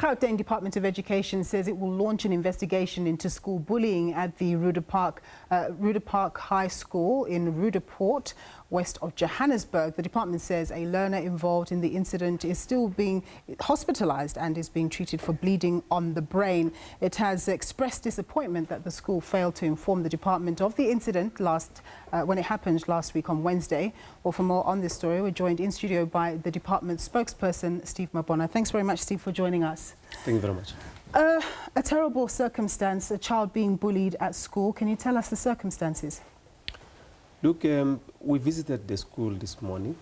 Gauteng Department of Education says it will launch an investigation into school bullying at the Roodepark High School in Roodepoort, west of Johannesburg. The department says a learner involved in the incident is still being hospitalized and is being treated for bleeding on the brain. It has expressed disappointment that the school failed to inform the department of the incident when it happened last week on Wednesday. Well, for more on this story, we're joined in studio by the department's spokesperson, Steve Mabona. Thanks very much, Steve, for joining us. Thank you very much. A terrible circumstance, a child being bullied at school. Can you tell us the circumstances? Look, we visited the school this morning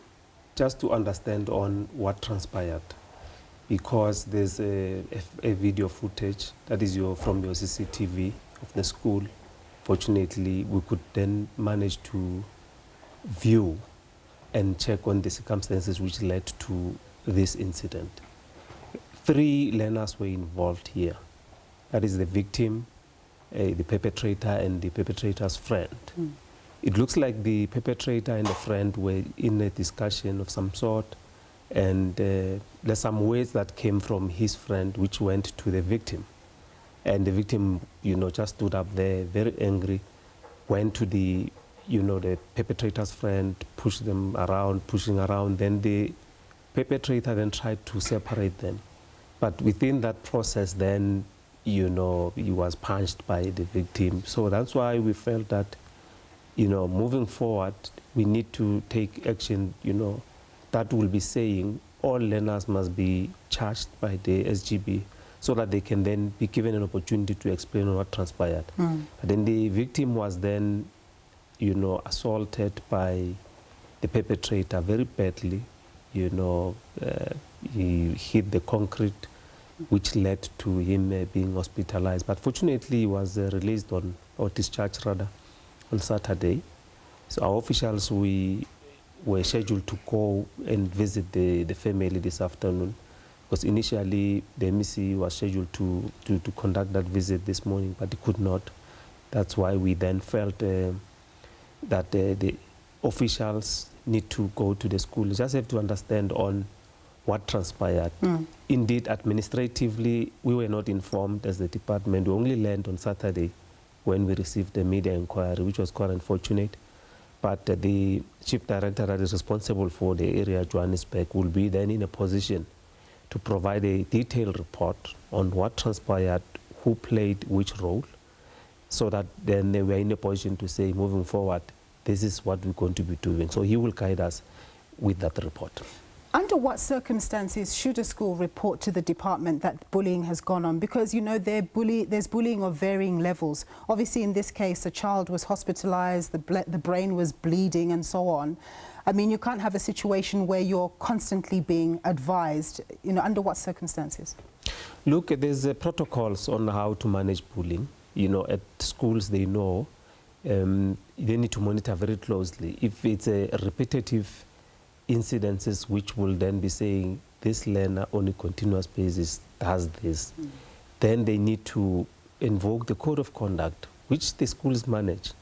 just to understand on what transpired, because there's a video footage that is from your CCTV of the school. Fortunately, we could then manage to view and check on the circumstances which led to this incident. 3 learners were involved here. That is the victim, the perpetrator, and the perpetrator's friend. It looks like the perpetrator and the friend were in a discussion of some sort, and there's some words that came from his friend which went to the victim. And the victim, just stood up there, very angry, went to the perpetrator's friend, pushed them around, pushing around. Then the perpetrator then tried to separate them. But within that process, then, he was punched by the victim. So that's why we felt that, moving forward, we need to take action, that will be saying all learners must be charged by the SGB so that they can then be given an opportunity to explain what transpired. But then the victim was then, assaulted by the perpetrator very badly. He hit the concrete, which led to him being hospitalized. But fortunately, he was released or discharged rather, on Saturday. So our officials, we were scheduled to go and visit the family this afternoon, because initially the MEC was scheduled to conduct that visit this morning, but he could not. That's why we then felt that the officials need to go to the school. You just have to understand on what transpired. Indeed, administratively, we were not informed as the department. We only learned on Saturday when we received the media inquiry, which was quite unfortunate. But the chief director that is responsible for the area, Johannesburg, will be then in a position to provide a detailed report on what transpired, who played which role, so that then they were in a position to say, moving forward, this is what we're going to be doing. So he will guide us with that report. Under what circumstances should a school report to the department that bullying has gone on? Because, there's bullying of varying levels. Obviously, in this case, a child was hospitalized, the brain was bleeding and so on. I mean, you can't have a situation where you're constantly being advised. Under what circumstances? Look, there's protocols on how to manage bullying. At schools, they know they need to monitor very closely. If it's a repetitive incidences which will then be saying this learner on a continuous basis does this, then they need to invoke the code of conduct, which the schools manage,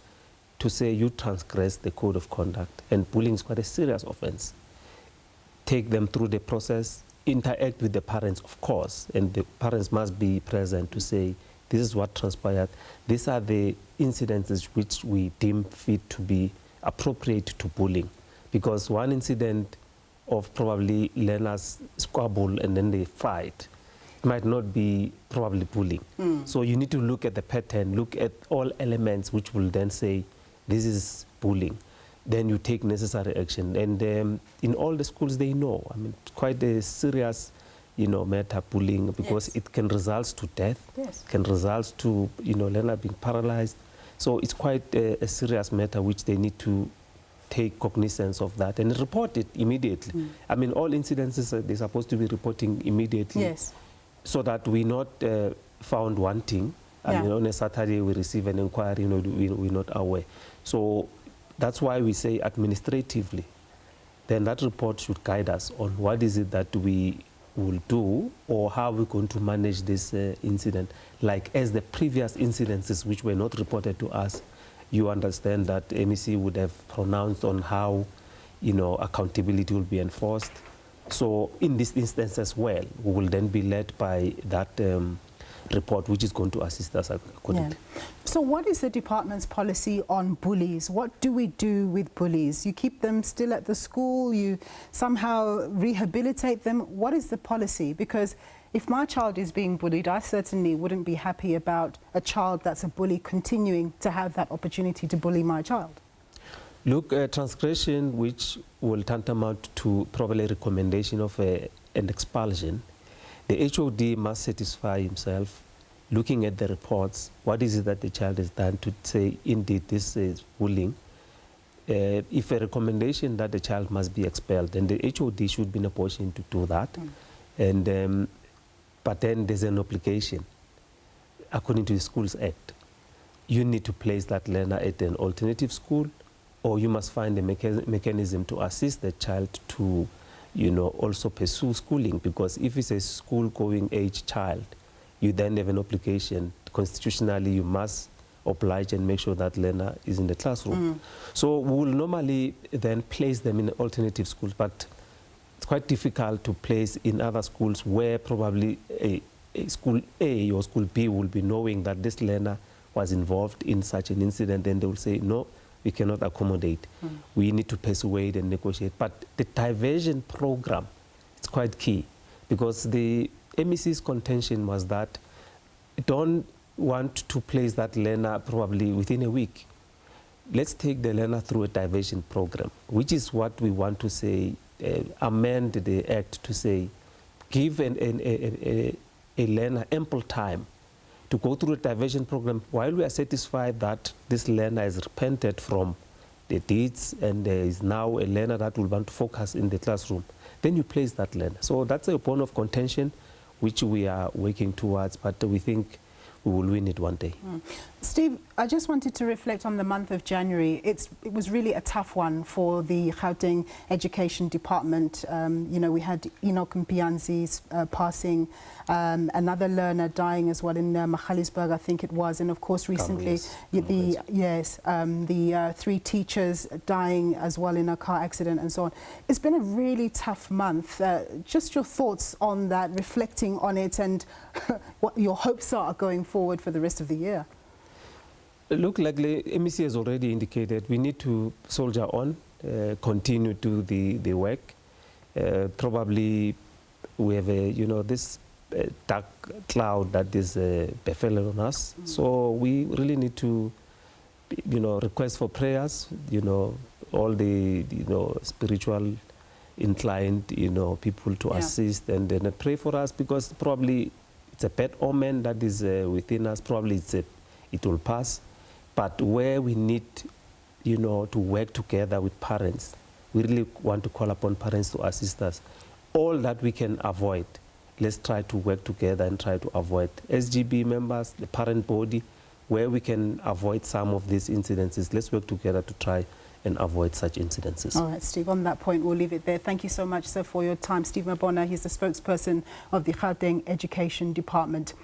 to say you transgress the code of conduct, and bullying is quite a serious offense. Take them through the process, interact with the parents, of course, and the parents must be present to say this is what transpired. These are the incidences which we deem fit to be appropriate to bullying. Because one incident of probably learners squabble and then they fight might not be probably bullying. So you need to look at the pattern, look at all elements which will then say this is bullying. Then you take necessary action. And in all the schools they know, I mean, quite a serious matter, bullying, because it can result to death, can result to learner being paralyzed. So it's quite a serious matter which they need to take cognizance of that and report it immediately. I mean, all incidences they're supposed to be reporting immediately, so that we're not found wanting. I mean, on a Saturday we receive an inquiry, we're not aware. So that's why we say administratively, then that report should guide us on what is it that we will do or how we're going to manage this incident. Like as the previous incidences which were not reported to us, you understand that MEC would have pronounced on how, accountability will be enforced, So in this instance as well, we will then be led by that report, which is going to assist us accordingly. Yeah. So what is the department's policy on bullies? What do we do with bullies? You keep them still at the school, you somehow rehabilitate them. What is the policy? Because if my child is being bullied, I certainly wouldn't be happy about a child that's a bully continuing to have that opportunity to bully my child. Look, transgression, which will tantamount to probably a recommendation of an expulsion, the HOD must satisfy himself, looking at the reports, what is it that the child has done to say, indeed, this is bullying. If a recommendation that the child must be expelled, then the HOD should be in a position to do that. And, but then there's an obligation, according to the Schools Act. You need to place that learner at an alternative school, or you must find a mechanism to assist the child to, also pursue schooling, because if it's a school-going age child, you then have an obligation. Constitutionally, you must oblige and make sure that learner is in the classroom. So we will normally then place them in alternative schools, but it's quite difficult to place in other schools where probably a school A or school B will be knowing that this learner was involved in such an incident, and they will say, no, we cannot accommodate. We need to persuade and negotiate. But the diversion program is quite key, because the MEC's contention was that we don't want to place that learner probably within a week. Let's take the learner through a diversion program, which is what we want to say, amend the act to say, give a learner ample time to go through a diversion program while we are satisfied that this learner has repented from the deeds and there is now a learner that will want to focus in the classroom. Then you place that learner. So that's a point of contention which we are working towards, but we think we will win it one day. Steve, I just wanted to reflect on the month of January. It was really a tough one for the Gauteng Education Department. We had Enoch Mpianzi's passing, another learner dying as well in Johannesburg, I think it was, and of course recently the 3 teachers dying as well in a car accident and so on. It's been a really tough month. Just your thoughts on that, reflecting on it, and what your hopes are going forward for the rest of the year. Look, like the MEC has already indicated, we need to soldier on, continue to do the work. Probably we have this dark cloud that is befallen on us. So we really need to, request for prayers, all the, spiritual inclined, people to assist and then pray for us, because probably it's a bad omen that is within us. Probably it will pass. But where we need, to work together with parents, we really want to call upon parents to assist us. All that we can avoid, let's try to work together and try to avoid. SGB members, the parent body, where we can avoid some of these incidences, let's work together to try and avoid such incidences. All right, Steve, on that point, we'll leave it there. Thank you so much, sir, for your time. Steve Mabona, he's the spokesperson of the Gauteng Education Department.